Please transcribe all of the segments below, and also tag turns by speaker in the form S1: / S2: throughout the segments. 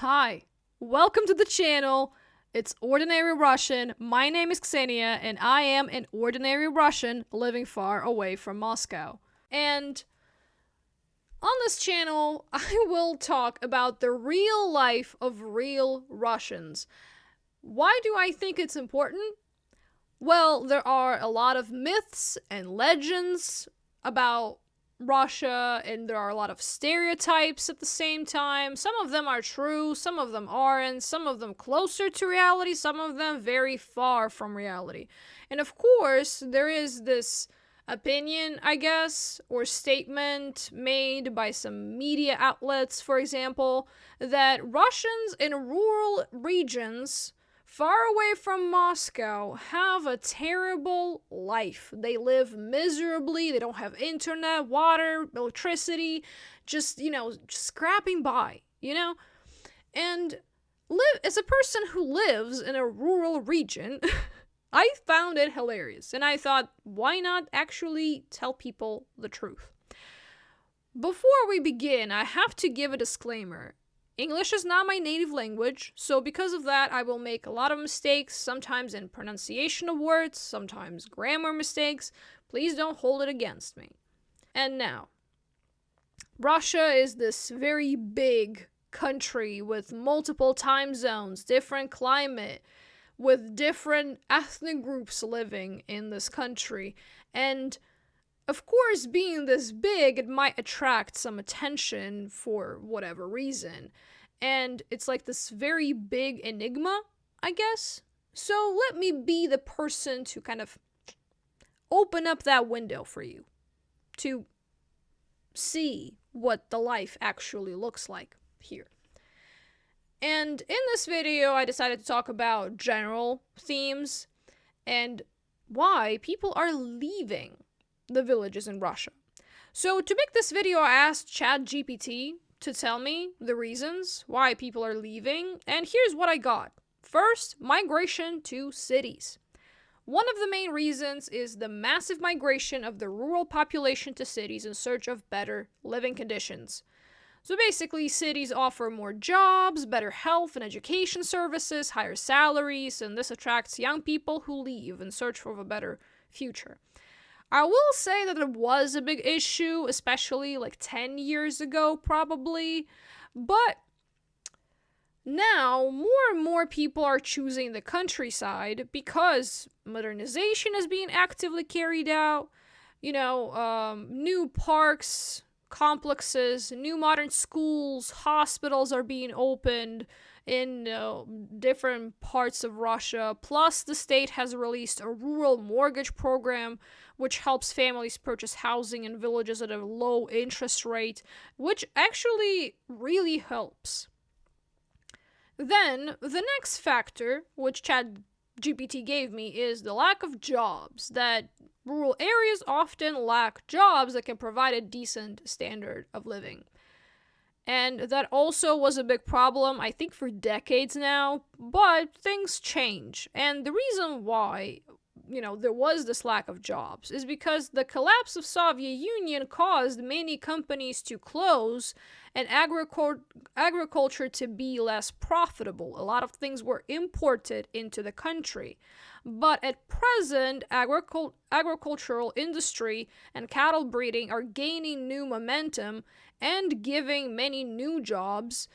S1: Hi, welcome to the channel. It's Ordinary Russian. My name is Ksenia, and I am an ordinary Russian living far away from Moscow. And on this channel, I will talk about the real life of real Russians. Why do I think it's important? Well, there are a lot of myths and legends about Russia, and there are a lot of stereotypes at the same time. Some of them are true, some of them aren't, some of them closer to reality, some of them very far from reality. And of course, there is this opinion, I guess, or statement made by some media outlets, for example, that Russians in rural regions far away from Moscow have a terrible life. They live miserably, they don't have internet, water, electricity, just scrapping by, And live as a person who lives in a rural region, I found it hilarious, and I thought, why not actually tell people the truth? Before we begin, I have to give a disclaimer. English is not my native language, so because of that, I will make a lot of mistakes, sometimes in pronunciation of words, sometimes grammar mistakes. Please don't hold it against me. And now, Russia is this very big country with multiple time zones, different climate, with different ethnic groups living in this country, and of course, being this big, it might attract some attention for whatever reason. And it's like this very big enigma, I guess. So let me be the person to kind of open up that window for you to see what the life actually looks like here. And in this video, I decided to talk about general themes and why people are leaving the villages in Russia. So to make this video, I asked ChatGPT to tell me the reasons why people are leaving, and here's what I got. First, migration to cities. One of the main reasons is the massive migration of the rural population to cities in search of better living conditions. So basically, cities offer more jobs, better health and education services, higher salaries, and this attracts young people who leave in search of a better future. I will say that it was a big issue, especially like 10 years ago, probably. But now, more and more people are choosing the countryside because modernization is being actively carried out. New parks, complexes, new modern schools, hospitals are being opened in different parts of Russia. Plus, the state has released a rural mortgage program, which helps families purchase housing in villages at a low interest rate, which actually really helps. Then, the next factor, which ChatGPT gave me, is the lack of jobs. That rural areas often lack jobs that can provide a decent standard of living. And that also was a big problem, I think, for decades now, but things change. And the reason why, there was this lack of jobs is because the collapse of Soviet Union caused many companies to close and agriculture to be less profitable. A lot of things were imported into the country. But at present, agricultural industry and cattle breeding are gaining new momentum and giving many new jobs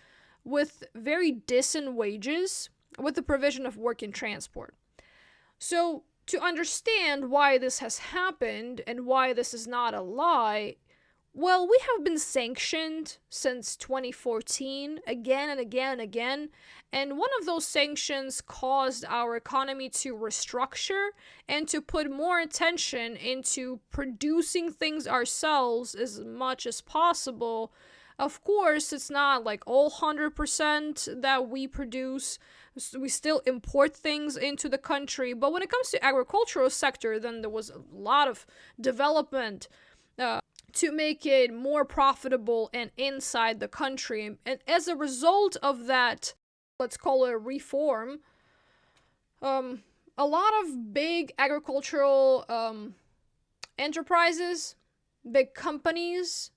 S1: with very decent wages with the provision of work and transport. So, to understand why this has happened and why this is not a lie, well, we have been sanctioned since 2014 again and again and again, and one of those sanctions caused our economy to restructure and to put more attention into producing things ourselves as much as possible. Of course, it's not like all 100% that we produce. We still import things into the country, but when it comes to agricultural sector, then there was a lot of development to make it more profitable and inside the country. And as a result of that, let's call it reform, a lot of big agricultural enterprises, big companies,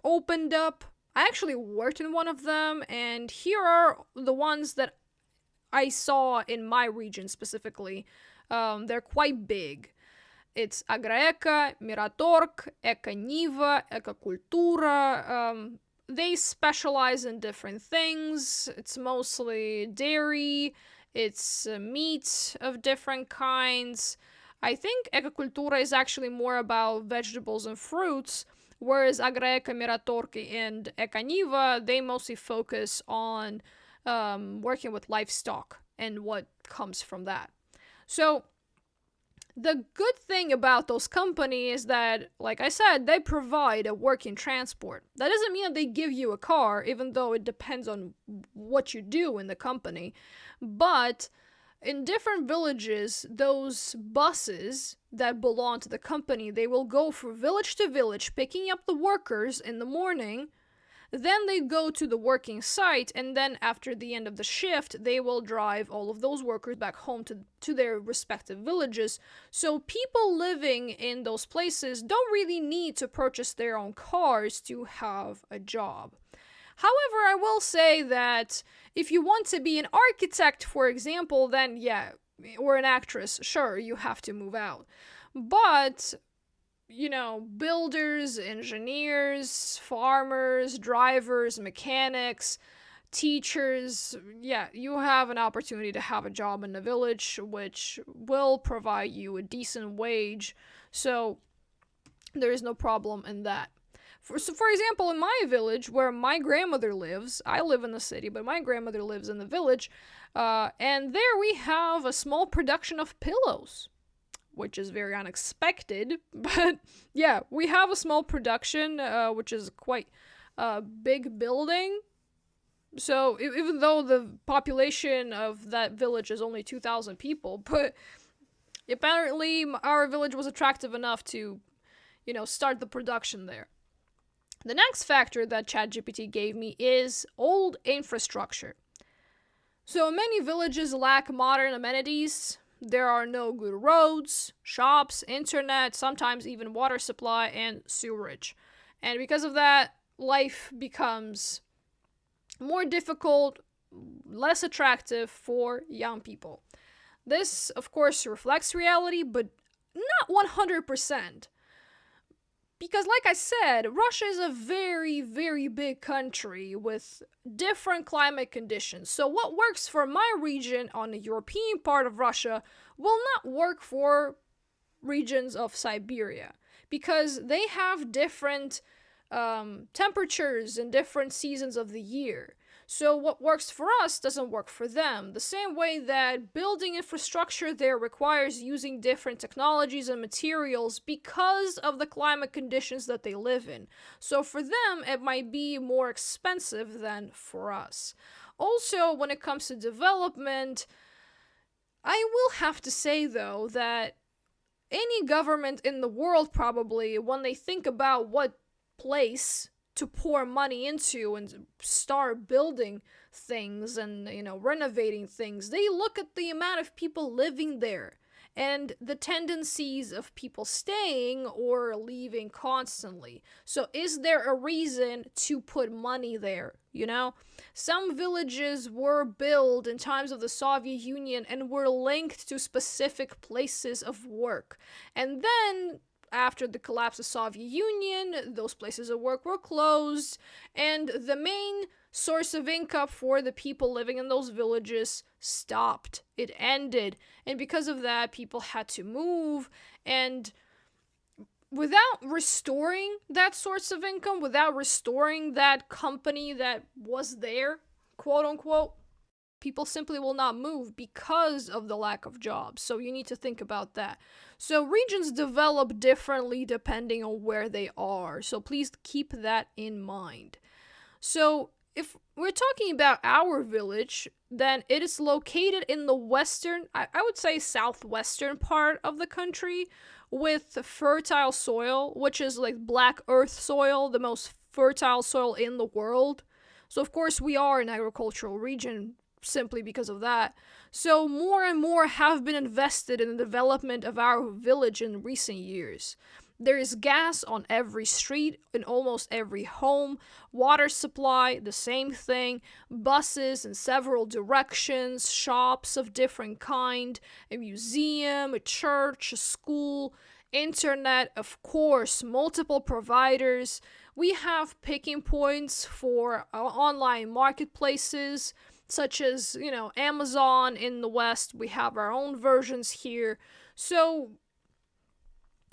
S1: opened up I actually worked in one of them, and here are the ones that I saw in my region specifically. They're quite big. It's Agraeca, Miratorc, Ecaniva, Ecacultura. They specialize in different things. It's mostly dairy, it's meat of different kinds. I think Ecacultura is actually more about vegetables and fruits, whereas Agraeca, Miratorc, and Ecaniva, they mostly focus on working with livestock and what comes from that. So the good thing about those companies is that, like I said, they provide a working transport. That doesn't mean that they give you a car, even though it depends on what you do in the company. But in different villages, those buses that belong to the company, they will go from village to village, picking up the workers in the morning. Then they go to the working site, and then after the end of the shift, they will drive all of those workers back home to their respective villages. So people living in those places don't really need to purchase their own cars to have a job. However, I will say that if you want to be an architect, for example, then yeah, or an actress, sure, you have to move out. But builders, engineers, farmers, drivers, mechanics, teachers, yeah, you have an opportunity to have a job in the village, which will provide you a decent wage. So there is no problem in that. For example, in my village where my grandmother lives, I live in the city, but my grandmother lives in the village, and there we have a small production of pillows, which is very unexpected. But yeah, we have a small production, which is quite a big building. So even though the population of that village is only 2,000 people, but apparently our village was attractive enough to, start the production there. The next factor that ChatGPT gave me is old infrastructure. So many villages lack modern amenities. There are no good roads, shops, internet, sometimes even water supply and sewerage. And because of that, life becomes more difficult, less attractive for young people. This, of course, reflects reality, but not 100%. Because, like I said, Russia is a very, very big country with different climate conditions. So, what works for my region on the European part of Russia will not work for regions of Siberia, because they have different temperatures and different seasons of the year. So what works for us doesn't work for them. The same way that building infrastructure there requires using different technologies and materials because of the climate conditions that they live in. So for them, it might be more expensive than for us. Also, when it comes to development, I will have to say, though, that any government in the world probably, when they think about what place to pour money into and start building things and, renovating things, they look at the amount of people living there and the tendencies of people staying or leaving constantly. So is there a reason to put money there, Some villages were built in times of the Soviet Union and were linked to specific places of work. And then after the collapse of the Soviet Union, those places of work were closed, and the main source of income for the people living in those villages stopped. It ended, and because of that, people had to move, and without restoring that source of income, without restoring that company that was there, quote unquote, people simply will not move because of the lack of jobs. So you need to think about that. So regions develop differently depending on where they are. So please keep that in mind. So if we're talking about our village, then it is located in the western, I would say southwestern part of the country, with fertile soil, which is like black earth soil, the most fertile soil in the world. So of course we are an agricultural region simply because of that. So more and more have been invested in the development of our village in recent years. There is gas on every street, in almost every home, water supply, the same thing, buses in several directions, shops of different kind, a museum, a church, a school, internet, of course, multiple providers. We have picking points for online marketplaces, such as, Amazon in the West. We have our own versions here. So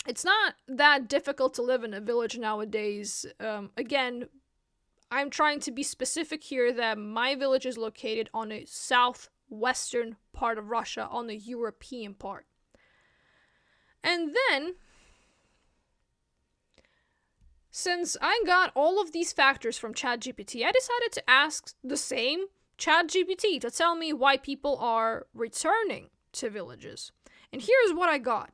S1: it's not that difficult to live in a village nowadays. Again, I'm trying to be specific here that my village is located on a southwestern part of Russia, on the European part. And then, since I got all of these factors from ChatGPT, I decided to ask the same ChatGPT to tell me why people are returning to villages. And here's what I got.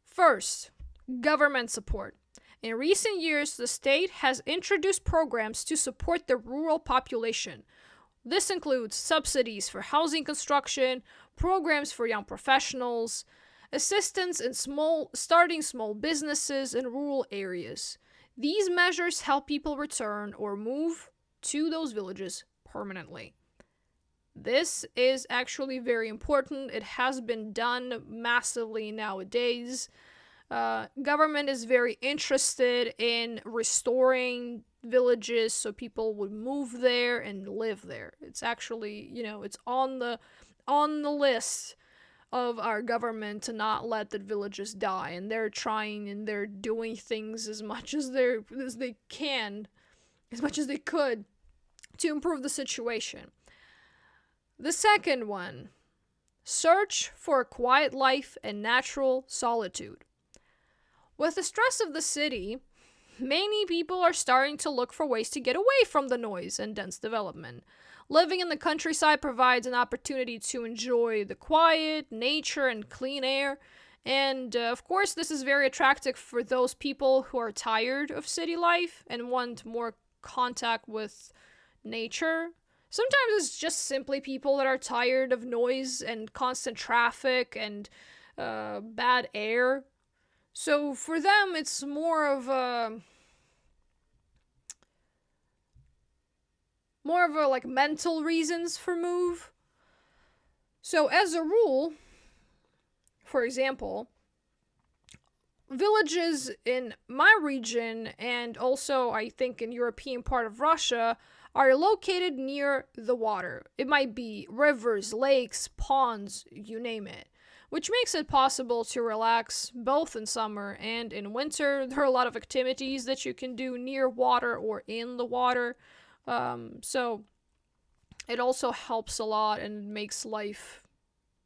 S1: First, government support. In recent years, the state has introduced programs to support the rural population. This includes subsidies for housing construction, programs for young professionals, assistance in starting small businesses in rural areas. These measures help people return or move to those villages permanently. This is actually very important. It has been done massively nowadays. Government is very interested in restoring villages so people would move there and live there. It's actually, it's on the list of our government to not let the villages die, and they're trying and they're doing things as much as they can, as much as they could, to improve the situation. The second one, search for a quiet life and natural solitude. With the stress of the city, many people are starting to look for ways to get away from the noise and dense development. Living in the countryside provides an opportunity to enjoy the quiet, nature, and clean air. And of course, this is very attractive for those people who are tired of city life and want more contact with nature. Sometimes it's just simply people that are tired of noise and constant traffic and bad air. So for them, it's more of a like mental reasons for move. So as a rule, for example, villages in my region and also I think in European part of Russia are located near the water. It might be rivers, lakes, ponds, you name it, which makes it possible to relax both in summer and in winter. There are a lot of activities that you can do near water or in the water. So it also helps a lot and makes life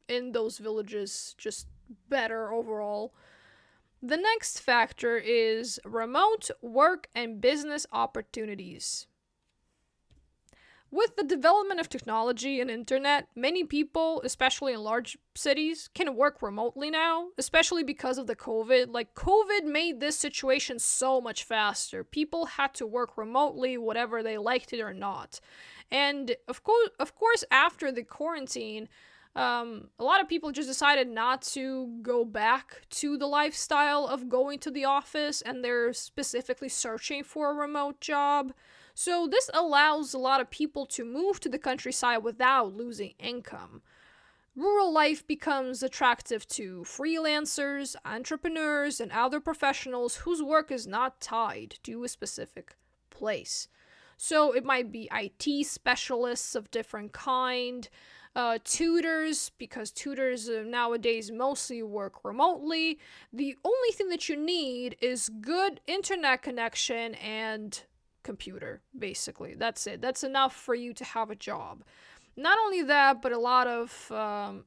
S1: in those villages just better overall. The next factor is remote work and business opportunities. With the development of technology and internet, many people, especially in large cities, can work remotely now, especially because of the COVID. Like, COVID made this situation so much faster. People had to work remotely, whatever they liked it or not. And of course, after the quarantine, a lot of people just decided not to go back to the lifestyle of going to the office, and they're specifically searching for a remote job. So this allows a lot of people to move to the countryside without losing income. Rural life becomes attractive to freelancers, entrepreneurs, and other professionals whose work is not tied to a specific place. So it might be IT specialists of different kind, tutors, because tutors nowadays mostly work remotely. The only thing that you need is good internet connection and computer, basically. That's it. That's enough for you to have a job. Not only that, but a lot of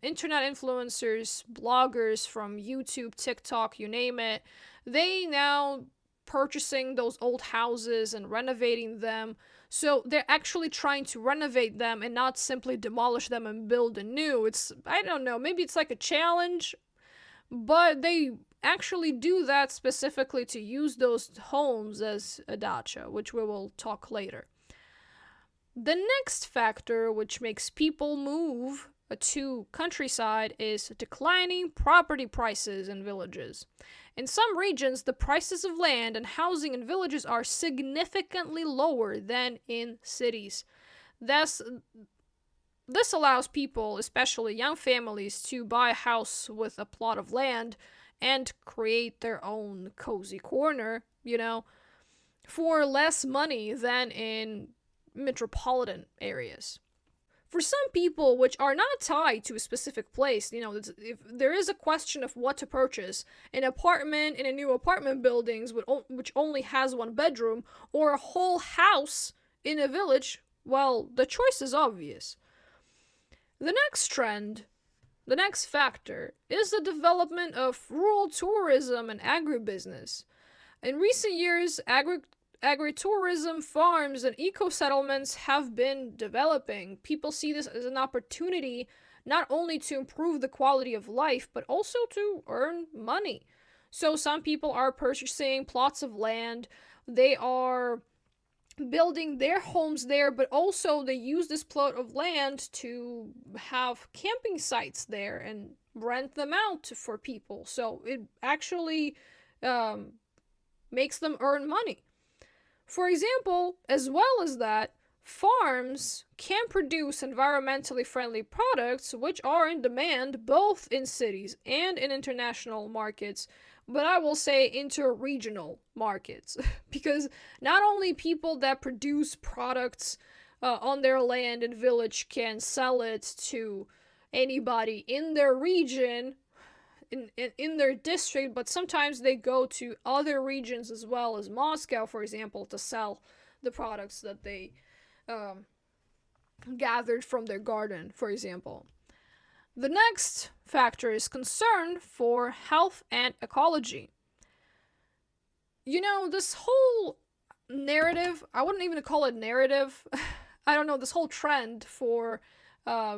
S1: internet influencers, bloggers from YouTube, TikTok, you name it, they now purchasing those old houses and renovating them. So they're actually trying to renovate them and not simply demolish them and build anew. It's, I don't know, maybe it's like a challenge, but they actually do that specifically to use those homes as a dacha, which we will talk later. The next factor which makes people move to countryside is declining property prices in villages. In some regions, the prices of land and housing in villages are significantly lower than in cities. Thus, this allows people, especially young families, to buy a house with a plot of land and create their own cozy corner, for less money than in metropolitan areas. For some people which are not tied to a specific place, if there is a question of what to purchase, an apartment in a new apartment buildings which only has one bedroom, or a whole house in a village, well, the choice is obvious. The next factor is the development of rural tourism and agribusiness. In recent years, agritourism farms and eco-settlements have been developing. People see this as an opportunity not only to improve the quality of life, but also to earn money. So some people are purchasing plots of land, they are building their homes there, but also they use this plot of land to have camping sites there and rent them out for people. So it actually makes them earn money. For example, as well as that, farms can produce environmentally friendly products which are in demand both in cities and in international markets, but I will say inter-regional markets. Because not only people that produce products on their land and village can sell it to anybody in their region, in their district, but sometimes they go to other regions as well as Moscow, for example, to sell the products that they gathered from their garden, for example. The next factor is concern for health and ecology. This whole narrative, I wouldn't even call it narrative, I don't know, this whole trend for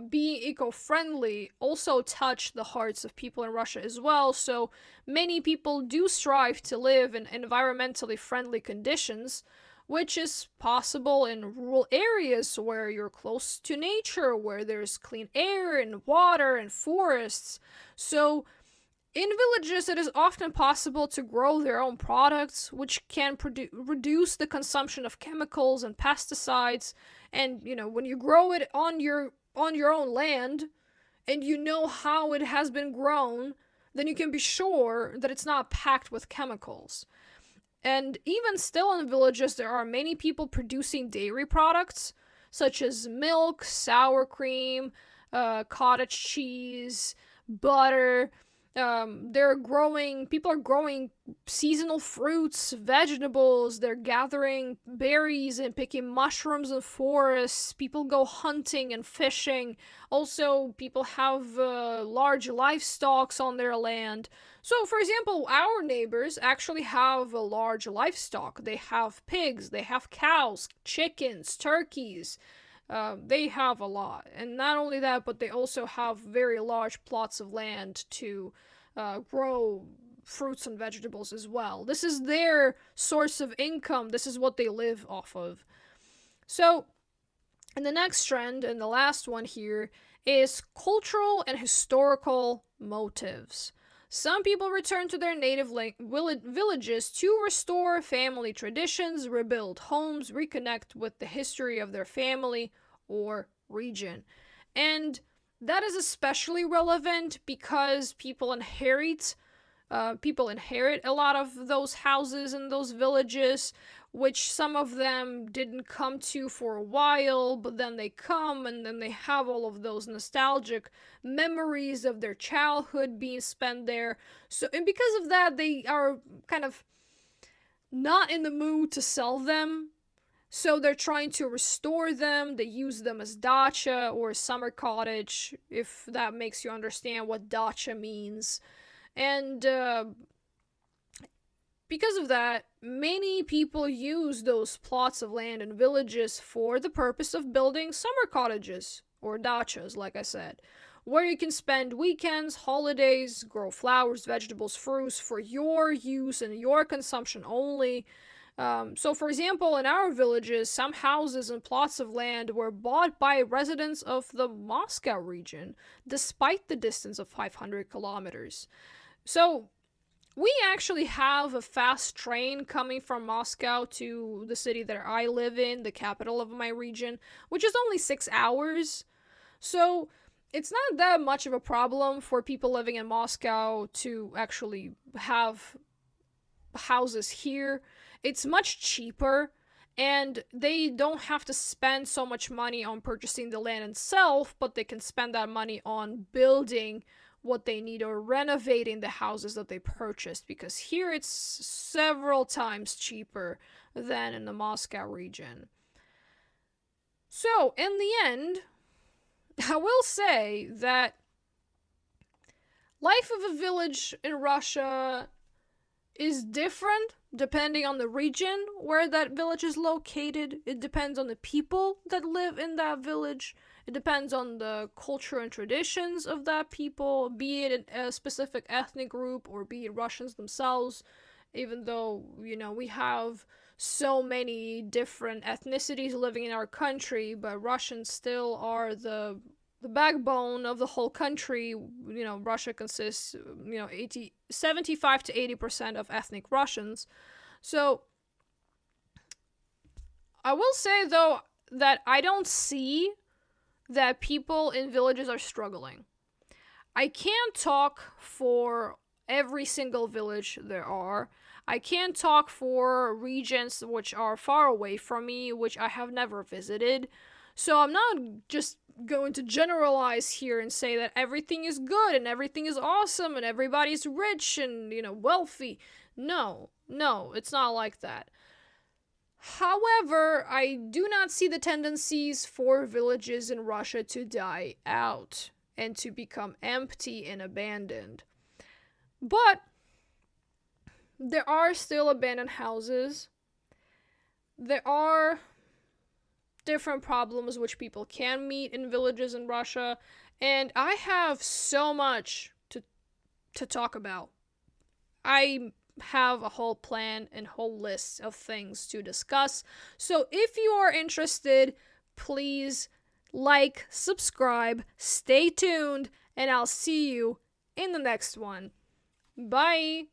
S1: being eco-friendly also touched the hearts of people in Russia as well, so many people do strive to live in environmentally friendly conditions, which is possible in rural areas where you're close to nature, where there's clean air and water and forests. So in villages, it is often possible to grow their own products, which can reduce the consumption of chemicals and pesticides. And when you grow it on your own land, and you know how it has been grown, then you can be sure that it's not packed with chemicals. And even still in villages, there are many people producing dairy products, such as milk, sour cream, cottage cheese, butter. People are growing seasonal fruits, vegetables, they're gathering berries and picking mushrooms in forests, people go hunting and fishing. Also, people have large livestock on their land. So, for example, our neighbors actually have a large livestock. They have pigs, they have cows, chickens, turkeys. They have a lot. And not only that, but they also have very large plots of land to grow fruits and vegetables as well. This is their source of income. This is what they live off of. So, and the next trend, and the last one here, is cultural and historical motives. Some people return to their native villages to restore family traditions, rebuild homes, reconnect with the history of their family or region. And that is especially relevant because people inherit a lot of those houses and those villages, which some of them didn't come to for a while, but then they come and then they have all of those nostalgic memories of their childhood being spent there. So, and because of that, they are kind of not in the mood to sell them. So they're trying to restore them. They use them as dacha or summer cottage, if that makes you understand what dacha means. And because of that, many people use those plots of land and villages for the purpose of building summer cottages, or dachas, like I said, where you can spend weekends, holidays, grow flowers, vegetables, fruits for your use and your consumption only. So, for example, in our villages, some houses and plots of land were bought by residents of the Moscow region, despite the distance of 500 kilometers. So, we actually have a fast train coming from Moscow to the city that I live in, the capital of my region, which is only 6 hours. So, it's not that much of a problem for people living in Moscow to actually have houses here. It's much cheaper, and they don't have to spend so much money on purchasing the land itself, but they can spend that money on building what they need or renovating the houses that they purchased, because here it's several times cheaper than in the Moscow region. So, in the end, I will say that life of a village in Russia is different depending on the region where that village is located. It depends on the people that live in that village. It depends on the culture and traditions of that people, be it a specific ethnic group or be it Russians themselves. Even though, we have so many different ethnicities living in our country, but Russians still are the backbone of the whole country. Russia consists, 75 to 80% of ethnic Russians. So I will say, though, that I don't see that people in villages are struggling. I can't talk for every single village there are. I can't talk for regions which are far away from me, which I have never visited. So I'm not just going to generalize here and say that everything is good and everything is awesome and everybody's rich and, wealthy. No, it's not like that. However, I do not see the tendencies for villages in Russia to die out and to become empty and abandoned. But there are still abandoned houses. There are different problems which people can meet in villages in Russia, and I have so much to talk about. I have a whole plan and whole list of things to discuss. So if you are interested, please like, subscribe, stay tuned, and I'll see you in the next one. Bye!